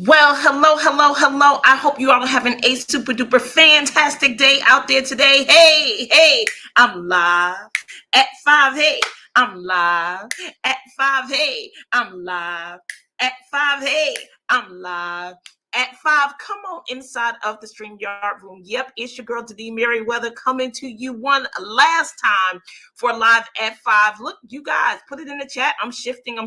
Well, hello, hello, hello. I hope you all are having a super duper fantastic day out there today. Hey, hey, I'm live at 5. Hey, I'm live at 5. Hey, I'm live at 5. Hey, I'm live at 5. Come on inside of the StreamYard room. Yep, it's your girl, Denise Merriweather, coming to you one last time for live at 5. Look, you guys, put it in the chat. I'm shifting,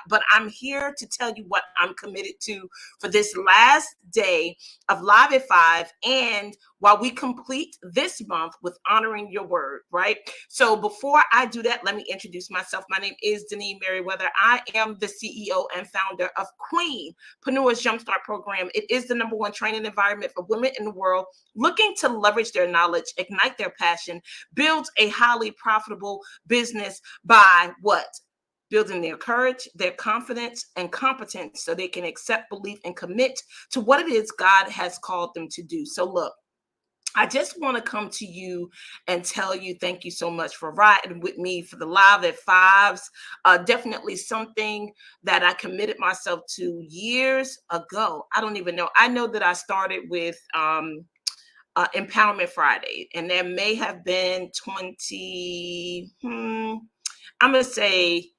but I'm here to tell you what I'm committed to for this last day of Live at 5. And while we complete this month with honoring your word, right? So before I do that, let me introduce myself. My name is Denise Merriweather. I am the CEO and founder of Queenpreneur's Jumpstart Program. It is the #1 training environment for women in the world looking to leverage their knowledge, ignite their passion, build a highly profitable business by what? Building their courage, their confidence, and competence so they can accept, believe, and commit to what it is God has called them to do. So, look, I just want to come to you and tell you thank you so much for riding with me for the Live at 5s. Definitely something that I committed myself to years ago. I don't even know. I know that I started with Empowerment Friday, and there may have been 20, I'm going to say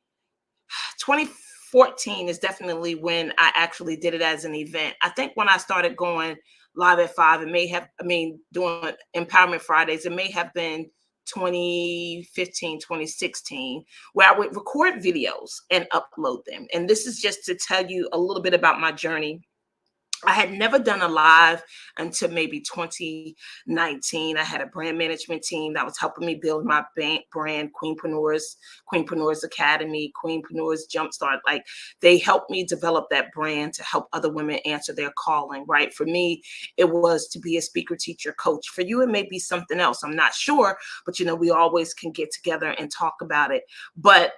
2014 is definitely when I actually did it as an event. I think when I started going live at 5, it may have, doing Empowerment Fridays, it may have been 2015, 2016, where I would record videos and upload them. And this is just to tell you a little bit about my journey. I had never done a live until maybe 2019. I had a brand management team that was helping me build my brand, Queenpreneurs Academy, Queenpreneurs Jumpstart. Like, they helped me develop that brand to help other women answer their calling, right? For me, it was to be a speaker, teacher, coach. For you, it may be something else. I'm not sure, but we always can get together and talk about it. But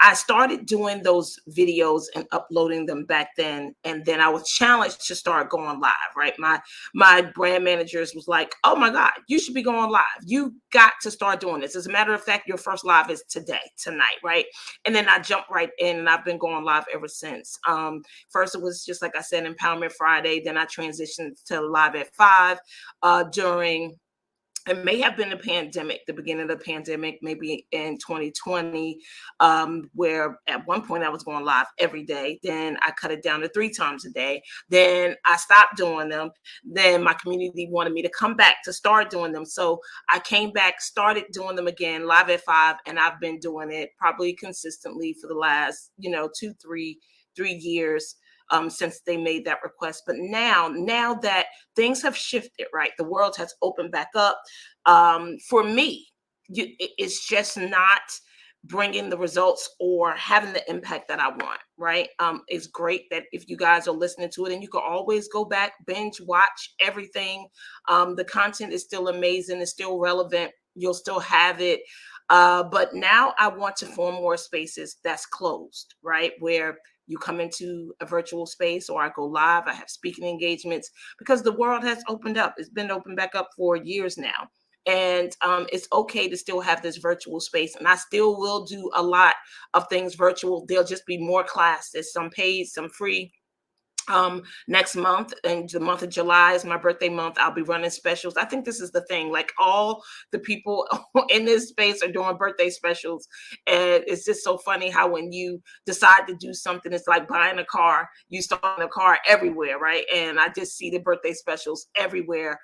I started doing those videos and uploading them back then, and then I was challenged to start going live. Right, my brand managers was like, "Oh my God, you should be going live. You got to start doing this. As a matter of fact, your first live is tonight, right?" And then I jumped right in, and I've been going live ever since. First, it was just like I said, Empowerment Friday. Then I transitioned to Live at 5 during, it may have been the pandemic, the beginning of the pandemic, maybe in 2020, where at one point I was going live every day. Then I cut it down to 3 times a day. Then I stopped doing them. Then my community wanted me to come back to start doing them. So I came back, started doing them again, live at 5, and I've been doing it probably consistently for the last, 3 years. Since they made that request. But now that things have shifted, right? The world has opened back up. For me, it's just not bringing the results or having the impact that I want, right? It's great that if you guys are listening to it, and you can always go back, binge watch everything. The content is still amazing, it's still relevant, you'll still have it. But now I want to form more spaces that's closed, right? Where you come into a virtual space, or I go live, I have speaking engagements, because the world has opened up. It's been opened back up for years now. And it's okay to still have this virtual space. And I still will do a lot of things virtual. There'll just be more classes, some paid, some free. Next month, and the month of July is my birthday month, I'll be running specials. I think this is the thing, like, all the people in this space are doing birthday specials, and it's just so funny how when you decide to do something, it's like buying a car. You start a car everywhere, right? And I just see the birthday specials everywhere.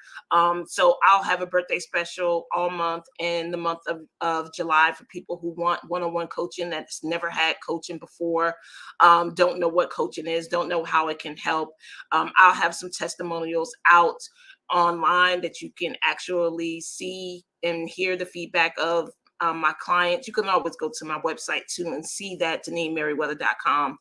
So I'll have a birthday special all month, in the month of July, for people who want one-on-one coaching, that's never had coaching before, don't know what coaching is, don't know how it can help. I'll have some testimonials out online that you can actually see and hear the feedback of my clients. You can always go to my website too and see that, DeniseMerriweather.com.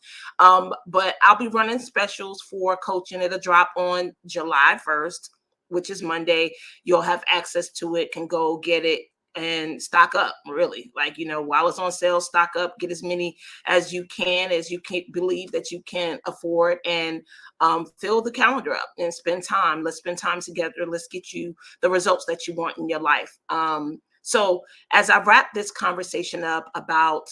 But I'll be running specials for coaching. It'll drop on July 1st, which is Monday. You'll have access to it, can go get it and stock up, really. Like, while it's on sale, stock up, get as many as you can believe that you can afford, and fill the calendar up and spend time. Let's spend time together. Let's get you the results that you want in your life. So as I wrap this conversation up about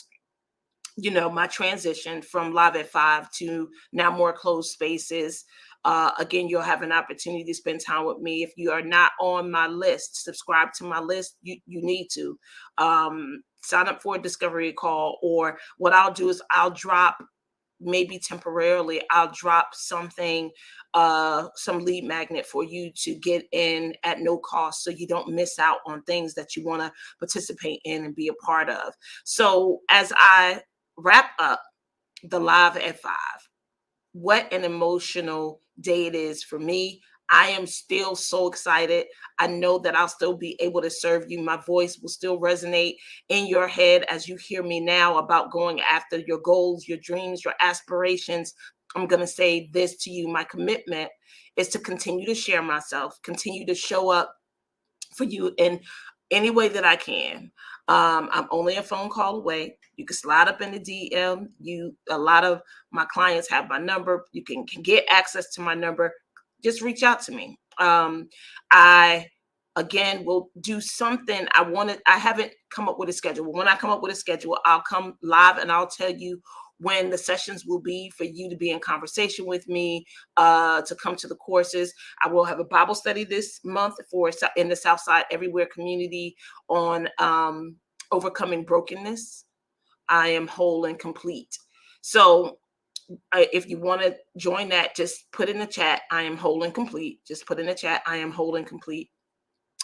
my transition from Live at 5 to now more closed spaces. Again, you'll have an opportunity to spend time with me. If you are not on my list, subscribe to my list. You need to sign up for a discovery call, or what I'll do is I'll drop, maybe temporarily, I'll drop something, some lead magnet for you to get in at no cost, so you don't miss out on things that you want to participate in and be a part of. So as I wrap up the Live at 5, what an emotional day it is for me. I am still so excited. I know that I'll still be able to serve you. My voice will still resonate in your head as you hear me now about going after your goals, your dreams, your aspirations. I'm going to say this to you. My commitment is to continue to share myself, continue to show up for you in any way that I can. I'm only a phone call away. You can slide up in the DM. A lot of my clients have my number. You can get access to my number. Just reach out to me. I again will do something. I haven't come up with a schedule. When I come up with a schedule, I'll come live and I'll tell you when the sessions will be for you to be in conversation with me, to come to the courses. I will have a Bible study this month in the Southside Everywhere community on overcoming brokenness. I am whole and complete. So if you want to join that, just put in the chat, I am whole and complete. Just put in the chat, I am whole and complete.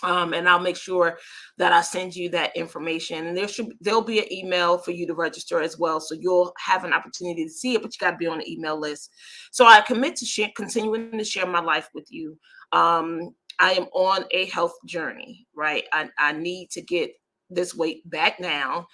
And I'll make sure that I send you that information. And there'll be an email for you to register as well, so you'll have an opportunity to see it. But you got to be on the email list. So I commit to continuing to share my life with you. I am on a health journey, right? I need to get this weight back down.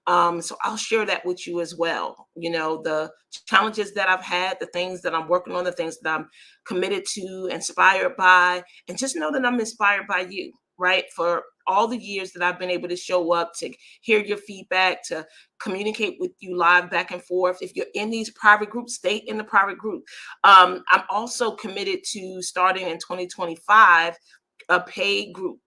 So I'll share that with you as well. The challenges that I've had, the things that I'm working on, the things that I'm committed to, inspired by, and just know that I'm inspired by you, right? For all the years that I've been able to show up, to hear your feedback, to communicate with you live back and forth. If you're in these private groups, stay in the private group. I'm also committed to starting in 2025 a paid group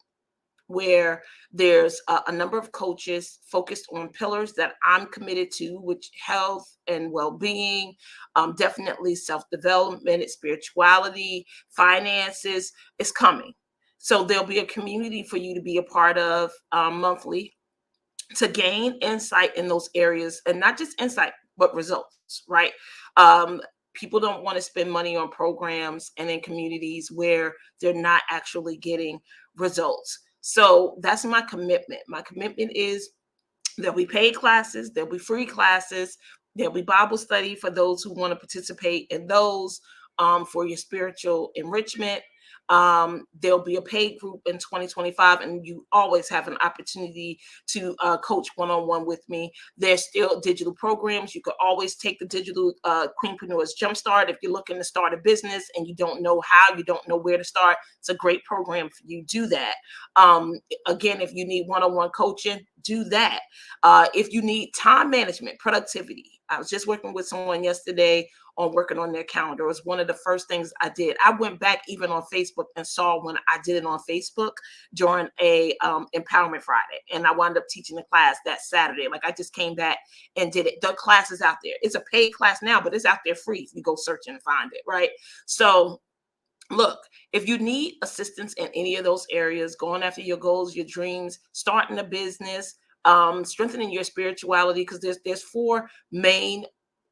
where there's a number of coaches focused on pillars that I'm committed to, which health and well-being, definitely self-development, spirituality, finances is coming. So there'll be a community for you to be a part of monthly, to gain insight in those areas, and not just insight, but results, right? People don't want to spend money on programs and in communities where they're not actually getting results. So that's my commitment. My commitment is there'll be paid classes, there'll be free classes, there'll be Bible study for those who want to participate in those, for your spiritual enrichment. There'll be a paid group in 2025, and you always have an opportunity to coach one-on-one with me. There's still digital programs. You could always take the digital Queenpreneurs Jumpstart if you're looking to start a business and you don't know how, you don't know where to start. It's a great program for you. Do that. Again, if you need one-on-one coaching, do that. If you need time management, productivity. I was just working with someone yesterday on working on their calendar. It was one of the first things I did. I went back even on Facebook and saw when I did it on Facebook during a Empowerment Friday, and I wound up teaching the class that Saturday. Like, I just came back and did it. The class is out there. It's a paid class now, but it's out there free if you go search and find it, right? So look, if you need assistance in any of those areas, going after your goals, your dreams, starting a business, strengthening your spirituality, because there's four main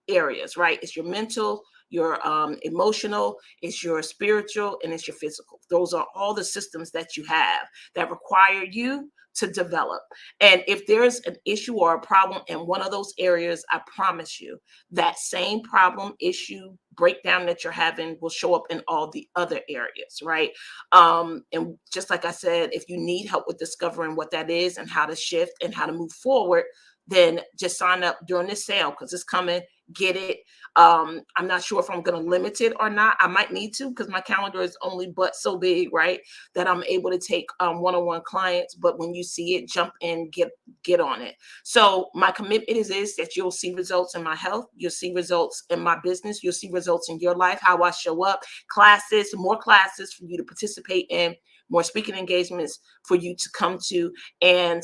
areas, right? It's your mental, your emotional, it's your spiritual, and it's your physical. Those are all the systems that you have that require you to develop. And if there's an issue or a problem in one of those areas, I promise you that same problem, issue, breakdown that you're having will show up in all the other areas, right? And just like I said, if you need help with discovering what that is and how to shift and how to move forward, then just sign up during this sale, because it's coming. Get it. I'm not sure if I'm going to limit it or not. I might need to, because my calendar is only but so big, right, that I'm able to take one-on-one clients. But when you see it, jump in, get on it. So my commitment is that you'll see results in my health, you'll see results in my business, you'll see results in your life, how I show up, classes, more classes for you to participate in, more speaking engagements for you to come to, and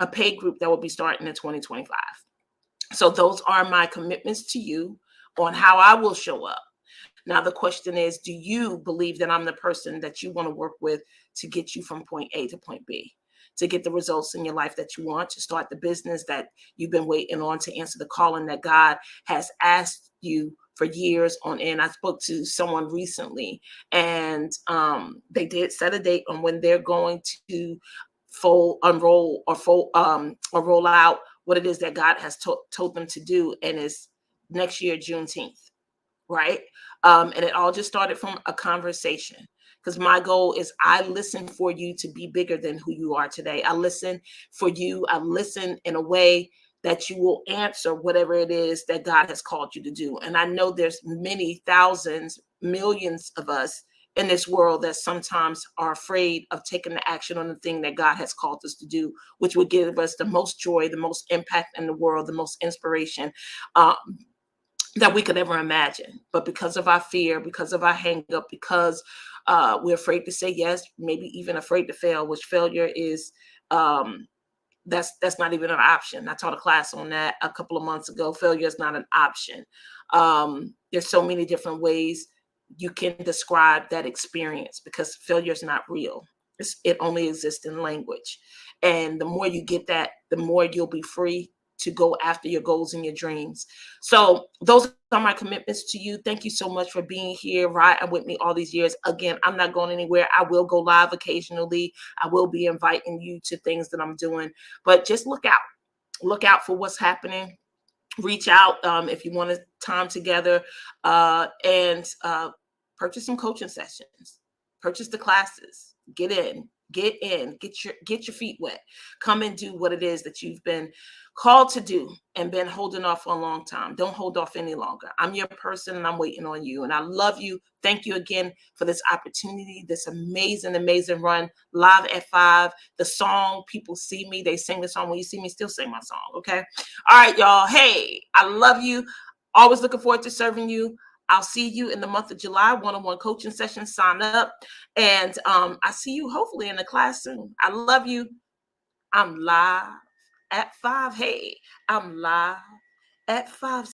a paid group that will be starting in 2025. So those are my commitments to you on how I will show up. Now, the question is, do you believe that I'm the person that you want to work with to get you from point A to point B, to get the results in your life that you want, to start the business that you've been waiting on, to answer the calling that God has asked you for years on end? I spoke to someone recently, and they did set a date on when they're going to unroll or roll out what it is that God has told them to do, and it's next year, Juneteenth, right? And it all just started from a conversation. Because my goal is, I listen for you to be bigger than who you are today. I listen for you. I listen in a way that you will answer whatever it is that God has called you to do. And I know there's many thousands, millions of us in this world that sometimes are afraid of taking the action on the thing that God has called us to do, which would give us the most joy, the most impact in the world, the most inspiration. Um, that we could ever imagine. But because of our fear, because of our hang up, because we're afraid to say yes, maybe even afraid to fail, which failure is, that's not even an option. I taught a class on that a couple of months ago. Failure is not an option. There's so many different ways you can describe that experience, because failure is not real. It only exists in language. And the more you get that, the more you'll be free to go after your goals and your dreams. So those are my commitments to you. Thank you so much for being here, riding with me all these years. Again, I'm not going anywhere. I will go live occasionally. I will be inviting you to things that I'm doing, but just look out. Look out for what's happening. Reach out if you want a time together, and purchase some coaching sessions. Purchase the classes. Get your feet wet. Come and do what it is that you've been called to do and been holding off for a long time. Don't hold off any longer. I'm your person, and I'm waiting on you. And I love you. Thank you again for this opportunity, this amazing, amazing run live at 5. The song, people see me, they sing the song. When you see me, still sing my song. Okay. All right, y'all. Hey, I love you. Always looking forward to serving you. I'll see you in the month of July, one-on-one coaching sessions. Sign up. And I see you hopefully in the class soon. I love you. I'm live at 5. Hey, I'm live at 5.